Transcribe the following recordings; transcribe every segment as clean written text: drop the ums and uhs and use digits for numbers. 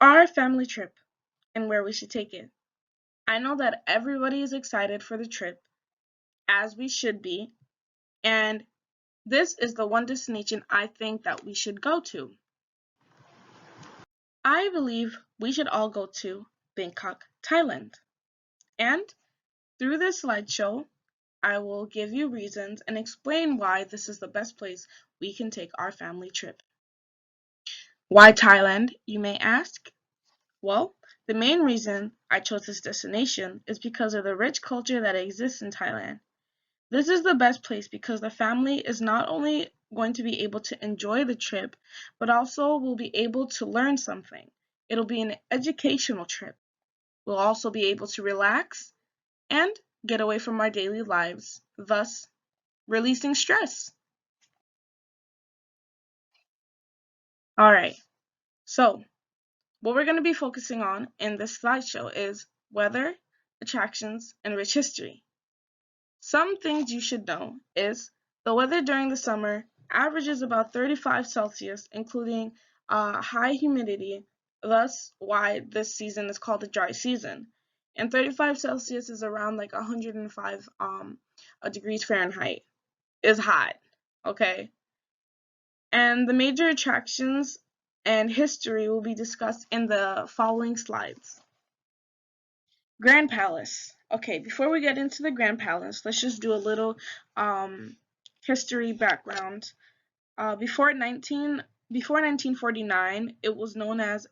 Our family trip and where we should take it. I know that everybody is excited for the trip, as we should be, and this is the one destination I think that we should go to. I believe we should all go to Bangkok, Thailand. And through this slideshow, I will give you reasons and explain why this is the best place we can take our family trip. Why Thailand, you may ask? Well, the main reason I chose this destination is because of the rich culture that exists in Thailand. This is the best place because the family is not only going to be able to enjoy the trip, but also will be able to learn something. It'll be an educational trip. We'll also be able to relax and get away from our daily lives, thus releasing stress. All right, so what we're going to be focusing on in this slideshow is weather, attractions, and rich history. Some things you should know is the weather during the summer averages about 35 Celsius, including high humidity, thus why this season is called the dry season. And 35 Celsius is around like 105 degrees Fahrenheit. Is hot, okay? And the major attractions and history will be discussed in the following slides. Grand Palace. Okay, before we get into the Grand Palace, let's just do a little history background. Before 1949, it was known as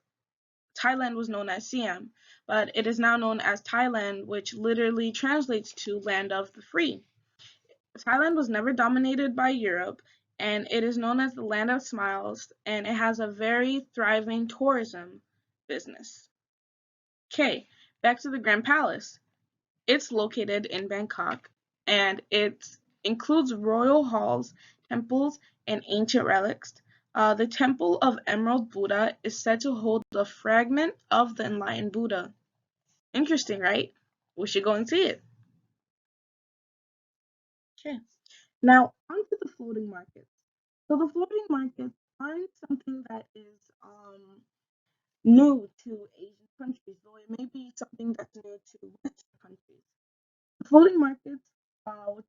Thailand was known as Siam, but it is now known as Thailand, which literally translates to land of the free. Thailand was never dominated by Europe, and it is known as the land of smiles, and it has a very thriving tourism business. Okay, back to the Grand Palace. It's located in Bangkok, and it includes royal halls, temples, and ancient relics. The Temple of Emerald Buddha is said to hold a fragment of the enlightened Buddha. Interesting, right? We should go and see it. Okay. Now, onto the floating markets. So the floating markets aren't something that is new to Asian countries, though it may be something that's new to Western countries. The floating markets, which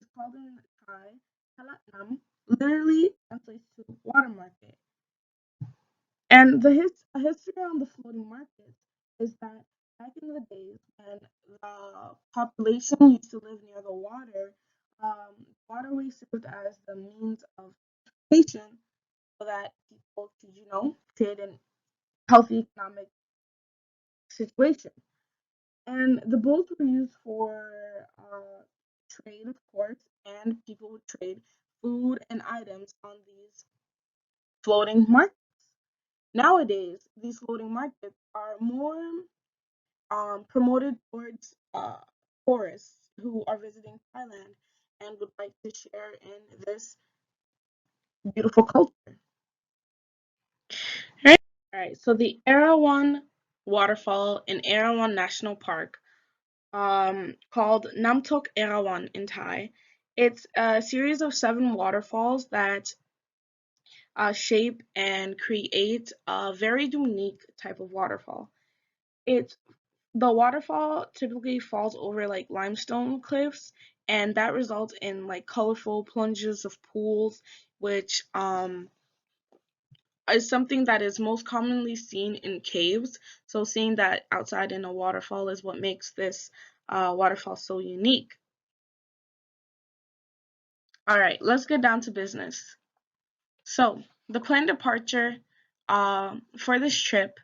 is called in Thai, Halatnam, literally translates to water market. And a history on the floating markets is that back in the days when the population used to live near the water, waterway served as the means of transportation so that people could, create a healthy economic situation. And the boats were used for trade, of course, and people would trade food and items on these floating markets. Nowadays, these floating markets are more promoted towards tourists who are visiting Thailand and would like to share in this beautiful culture. Right? All right, so the Erawan waterfall in Erawan National Park, called Namtok Erawan in Thai. It's a series of 7 waterfalls that shape and create a very unique type of waterfall. It's the waterfall typically falls over like limestone cliffs, and that results in like colorful plunges of pools, which is something that is most commonly seen in caves. So seeing that outside in a waterfall is what makes this waterfall so unique. All right, let's get down to business. So the planned departure for this trip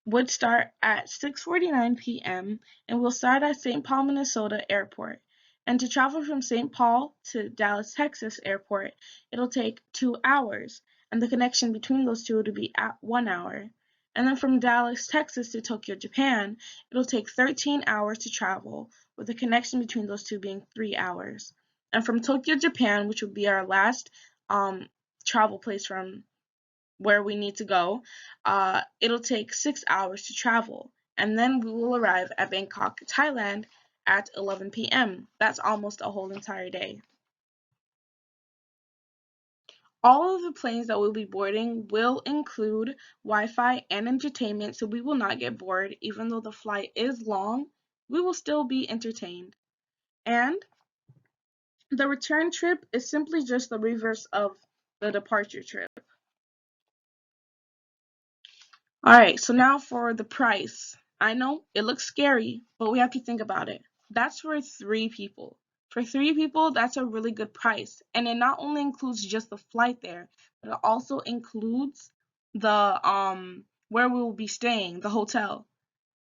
would start at 6:49 p.m. and will start at St. Paul, Minnesota Airport. And to travel from St. Paul to Dallas, Texas Airport, it'll take 2 hours, and the connection between those two would be at 1 hour. And then from Dallas, Texas to Tokyo, Japan, it'll take 13 hours to travel, with the connection between those two being 3 hours. And from Tokyo, Japan, which would be our last travel place from where we need to go, it'll take 6 hours to travel, and then we will arrive at Bangkok, Thailand at 11 p.m. That's almost a whole entire day. All of the planes that we'll be boarding will include Wi-Fi and entertainment, so we will not get bored. Even though the flight is long, we will still be entertained. And the return trip is simply just the reverse of the departure trip. All right, so now for the price. I know it looks scary, but we have to think about it. That's for 3 people. For 3 people, that's a really good price. And it not only includes just the flight there, but it also includes the where we will be staying, the hotel.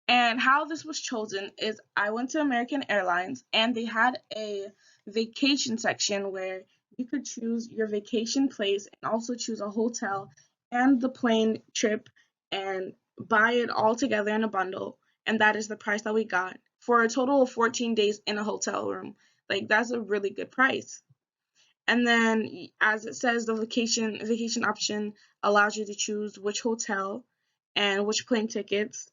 And how this was chosen is I went to American Airlines and they had a vacation section where you could choose your vacation place and also choose a hotel and the plane trip and buy it all together in a bundle. And that is the price that we got for a total of 14 days in a hotel room. Like that's a really good price. And then as it says, the vacation option allows you to choose which hotel and which plane tickets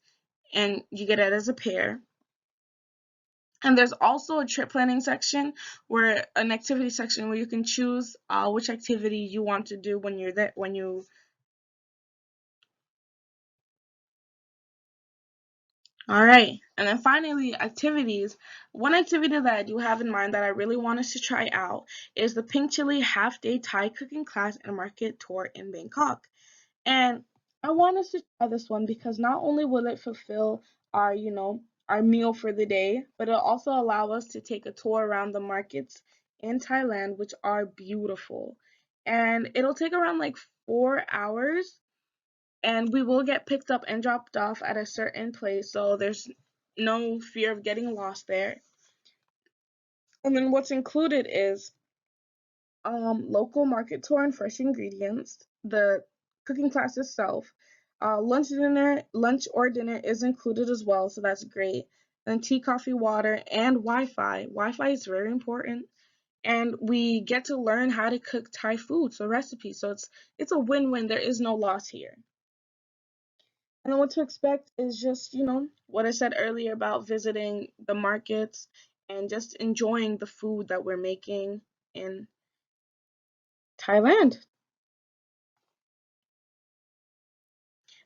and you get it as a pair. And there's also a trip planning section where an activity section where you can choose which activity you want to do when you're there when you all right. And then finally, activities. One activity that I do have in mind that I really want us to try out is the Pink Chili half day Thai cooking class and market tour in Bangkok. And I want us to try this one because not only will it fulfill our, our meal for the day, but it'll also allow us to take a tour around the markets in Thailand, which are beautiful. And it'll take around like 4 hours, and we will get picked up and dropped off at a certain place, so there's no fear of getting lost there. And then what's included is local market tour and fresh ingredients, the cooking class itself, lunch or dinner is included as well, so that's great. And tea, coffee, water, and Wi-Fi. Wi-Fi is very important, and we get to learn how to cook Thai food, so recipes. So it's a win-win. There is no loss here. And then what to expect is just what I said earlier about visiting the markets and just enjoying the food that we're making in Thailand.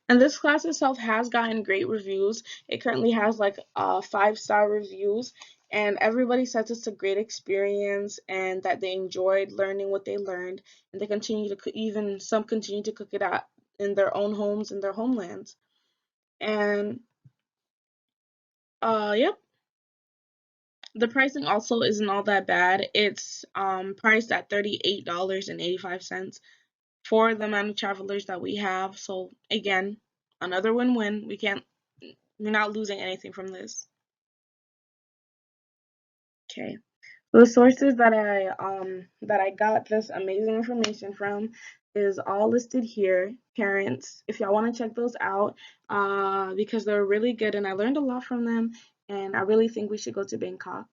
And this class itself has gotten great reviews. It currently has like 5-star reviews, and everybody says it's a great experience and that they enjoyed learning what they learned, and they continue to even some continue to cook it out in their own homes in their homelands. And yep, the pricing also isn't all that bad. It's priced at $38.85 for the amount of travelers that we have. So again, another win-win. We're not losing anything from this. Okay. So the sources that I got this amazing information from is all listed here. Parents, if y'all want to check those out, because they're really good and I learned a lot from them, and I really think we should go to Bangkok.